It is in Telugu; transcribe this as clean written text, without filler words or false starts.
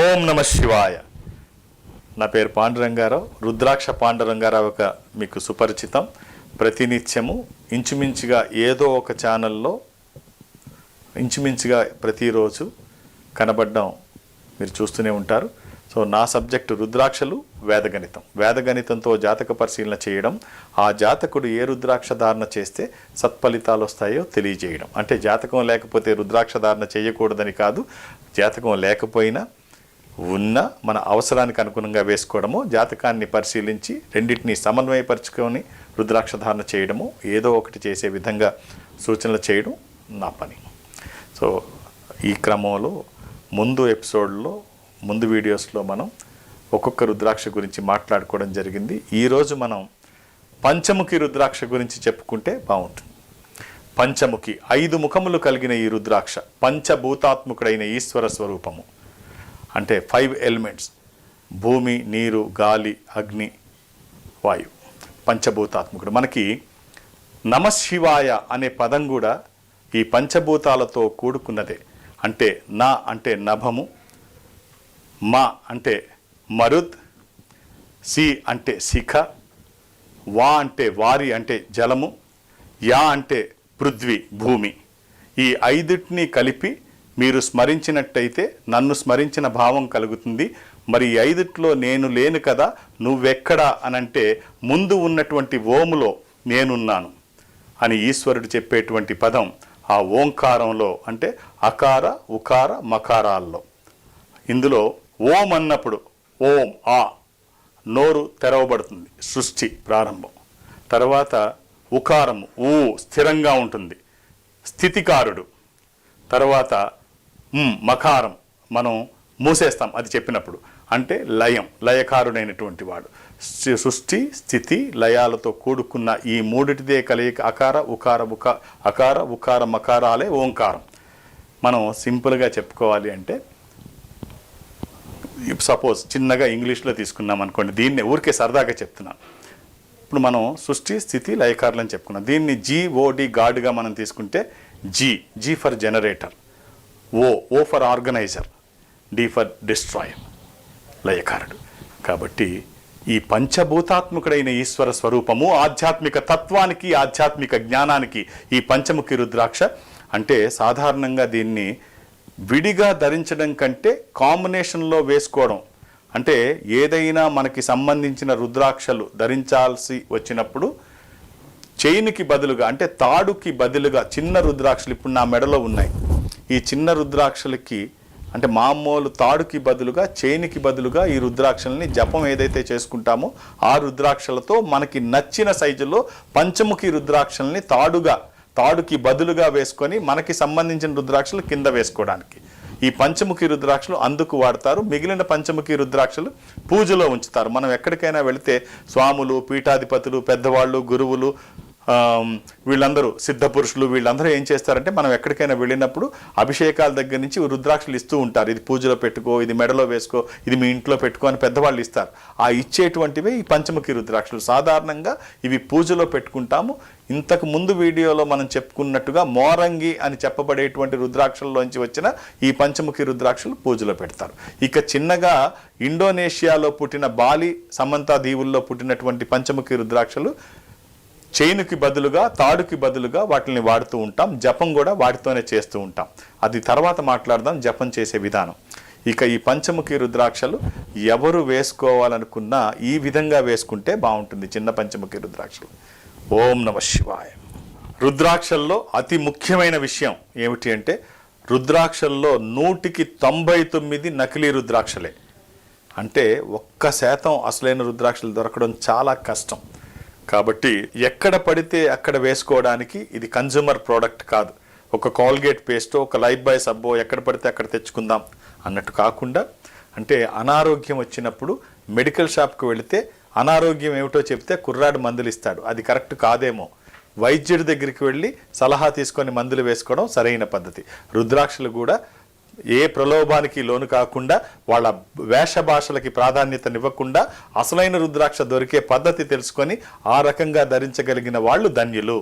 ఓం నమ శివాయ. నా పేరు పాండురంగారావు. రుద్రాక్ష పాండురంగారావుగా మీకు సుపరిచితం. ప్రతినిత్యము ఇంచుమించుగా ఏదో ఒక ఛానల్లో ఇంచుమించుగా ప్రతిరోజు కనబడడం మీరు చూస్తూనే ఉంటారు. సో నా సబ్జెక్టు రుద్రాక్షలు, వేదగణితం. వేదగణితంతో జాతక పరిశీలన చేయడం, ఆ జాతకుడు ఏ రుద్రాక్ష ధారణ చేస్తే సత్ఫలితాలు వస్తాయో తెలియజేయడం. అంటే జాతకం లేకపోతే రుద్రాక్ష ధారణ చేయకూడదని కాదు, జాతకం లేకపోయినా ఉన్న మన అవసరానికి అనుగుణంగా వేసుకోవడము, జాతకాన్ని పరిశీలించి రెండింటినీ సమన్వయపరుచుకొని రుద్రాక్ష ధారణ చేయడము, ఏదో ఒకటి చేసే విధంగా సూచనలు చేయడం నా పని. సో ఈ క్రమంలో ముందు ఎపిసోడ్లో ముందు వీడియోస్లో మనం ఒక్కొక్క రుద్రాక్ష గురించి మాట్లాడుకోవడం జరిగింది. ఈరోజు మనం పంచముఖి రుద్రాక్ష గురించి చెప్పుకుంటే బాగుంటుంది. పంచముఖి 5 ముఖములు కలిగిన ఈ రుద్రాక్ష పంచభూతాత్మకుడైన ఈశ్వర స్వరూపము. అంటే 5 ఎలిమెంట్స్: భూమి, నీరు, గాలి, అగ్ని, వాయు. పంచభూతాత్మకుడు. మనకి నమశివాయ అనే పదం కూడా ఈ పంచభూతాలతో కూడుకున్నదే. అంటే నా అంటే నభము, మా అంటే మరుద్, సి అంటే శిఖ, వా అంటే వారి అంటే జలము, యా అంటే పృథ్వీ భూమి. ఈ 5టిని కలిపి మీరు స్మరించినట్టయితే నన్ను స్మరించిన భావం కలుగుతుంది. మరి 5ట్లో నేను లేను కదా, నువ్వెక్కడా అనంటే ముందు ఉన్నటువంటి ఓములో నేనున్నాను అని ఈశ్వరుడు చెప్పేటువంటి పదం ఆ ఓంకారంలో, అంటే అకార, ఉకార, మకారాల్లో. ఇందులో ఓం అన్నప్పుడు ఓం ఆ నోరు తెరవబడుతుంది, సృష్టి ప్రారంభం. తర్వాత ఉకారము ఊ స్థిరంగా ఉంటుంది, స్థితికారుడు. తర్వాత మకారం మనం మూసేస్తాం అది చెప్పినప్పుడు, అంటే లయం, లయకారుడైనటువంటి వాడు. సృష్టి, స్థితి, లయాలతో కూడుకున్న ఈ మూడిటిదే కలయిక అకార ఉకార మకారాలే ఓంకారం. మనం సింపుల్గా చెప్పుకోవాలి అంటే, సపోజ్ చిన్నగా ఇంగ్లీష్లో తీసుకున్నాం అనుకోండి, దీన్ని ఊరికే సరదాగా చెప్తున్నాను. ఇప్పుడు మనం సృష్టి, స్థితి, లయకారులు అని చెప్పుకున్నాం. దీన్ని GOD గాడ్గా మనం తీసుకుంటే G for generator, O for organizer, D for destroyer, లయకారుడు. కాబట్టి ఈ పంచభూతాత్మకుడైన ఈశ్వర స్వరూపము, ఆధ్యాత్మిక తత్వానికి, ఆధ్యాత్మిక జ్ఞానానికి ఈ పంచముఖి రుద్రాక్ష. అంటే సాధారణంగా దీన్ని విడిగా ధరించడం కంటే కాంబినేషన్లో వేసుకోవడం. అంటే ఏదైనా మనకి సంబంధించిన రుద్రాక్షలు ధరించాల్సి వచ్చినప్పుడు చైన్కి బదులుగా, అంటే తాడుకి బదులుగా చిన్న రుద్రాక్షలు ఇప్పుడు నా మెడలో ఉన్నాయి. ఈ చిన్న రుద్రాక్షలకి, అంటే మామూలు తాడుకి బదులుగా, చైన్కి బదులుగా ఈ రుద్రాక్షల్ని జపం ఏదైతే చేసుకుంటామో ఆ రుద్రాక్షలతో మనకి నచ్చిన సైజులో పంచముఖి రుద్రాక్షల్ని తాడుకి బదులుగా వేసుకొని మనకి సంబంధించిన రుద్రాక్షలు కింద వేసుకోవడానికి ఈ పంచముఖి రుద్రాక్షలు అందుకు వాడతారు. మిగిలిన పంచముఖి రుద్రాక్షలు పూజలో ఉంచుతారు. మనం ఎక్కడికైనా వెళితే స్వాములు, పీఠాధిపతులు, పెద్దవాళ్ళు, గురువులు, వీళ్ళందరూ సిద్ధ పురుషులు, వీళ్ళందరూ ఏం చేస్తారంటే మనం ఎక్కడికైనా వెళ్ళినప్పుడు అభిషేకాల దగ్గర నుంచి రుద్రాక్షలు ఇస్తూ ఉంటారు. ఇది పూజలో పెట్టుకో, ఇది మెడలో వేసుకో, ఇది మీ ఇంట్లో పెట్టుకో అని పెద్దవాళ్ళు ఇస్తారు. ఆ ఇచ్చేటువంటివే ఈ పంచముఖి రుద్రాక్షలు. సాధారణంగా ఇవి పూజలో పెట్టుకుంటాము. ఇంతకు ముందు వీడియోలో మనం చెప్పుకున్నట్టుగా మోరంగి అని చెప్పబడేటువంటి రుద్రాక్షల్లోంచి వచ్చిన ఈ పంచముఖి రుద్రాక్షలు పూజలో పెడతారు. ఇక చిన్నగా ఇండోనేషియాలో పుట్టిన బాలి, సమంతా దీవుల్లో పుట్టినటువంటి పంచముఖి రుద్రాక్షలు చైనుకి బదులుగా, తాడుకి బదులుగా వాటిని వాడుతూ ఉంటాం. జపం కూడా వాటితోనే చేస్తూ ఉంటాం. అది తర్వాత మాట్లాడదాం, జపం చేసే విధానం. ఇక ఈ పంచముఖి రుద్రాక్షలు ఎవరు వేసుకోవాలనుకున్నా ఈ విధంగా వేసుకుంటే బాగుంటుంది, చిన్న పంచముఖి రుద్రాక్షలు. ఓం నమ శివాయ. రుద్రాక్షల్లో అతి ముఖ్యమైన విషయం ఏమిటి అంటే, రుద్రాక్షల్లో 100కి 99 నకిలీ రుద్రాక్షలే. అంటే 1% అసలైన రుద్రాక్షలు దొరకడం చాలా కష్టం. కాబట్టి ఎక్కడ పడితే అక్కడ వేసుకోవడానికి ఇది కన్జ్యూమర్ ప్రోడక్ట్ కాదు. ఒక కాల్గేట్ పేస్టో, ఒక లైఫ్ బాయ్ సబ్బో ఎక్కడ పడితే అక్కడ తెచ్చుకుందాం అన్నట్టు కాకుండా, అంటే అనారోగ్యం వచ్చినప్పుడు మెడికల్ షాప్కి వెళితే అనారోగ్యం ఏమిటో చెప్తే కుర్రాడు మందులు ఇస్తాడు, అది కరెక్ట్ కాదేమో. వైద్యుడి దగ్గరికి వెళ్ళి సలహా తీసుకొని మందులు వేసుకోవడం సరైన పద్ధతి. రుద్రాక్షలు కూడా ఏ ప్రలోభానికి లోను కాకుండా, వాళ్ళ వేష భాషలకి ప్రాధాన్యతనివ్వకుండా అసలైన రుద్రాక్ష దొరికే పద్ధతి తెలుసుకొని ఆ రకంగా ధరించగలిగిన వాళ్ళు ధన్యులు.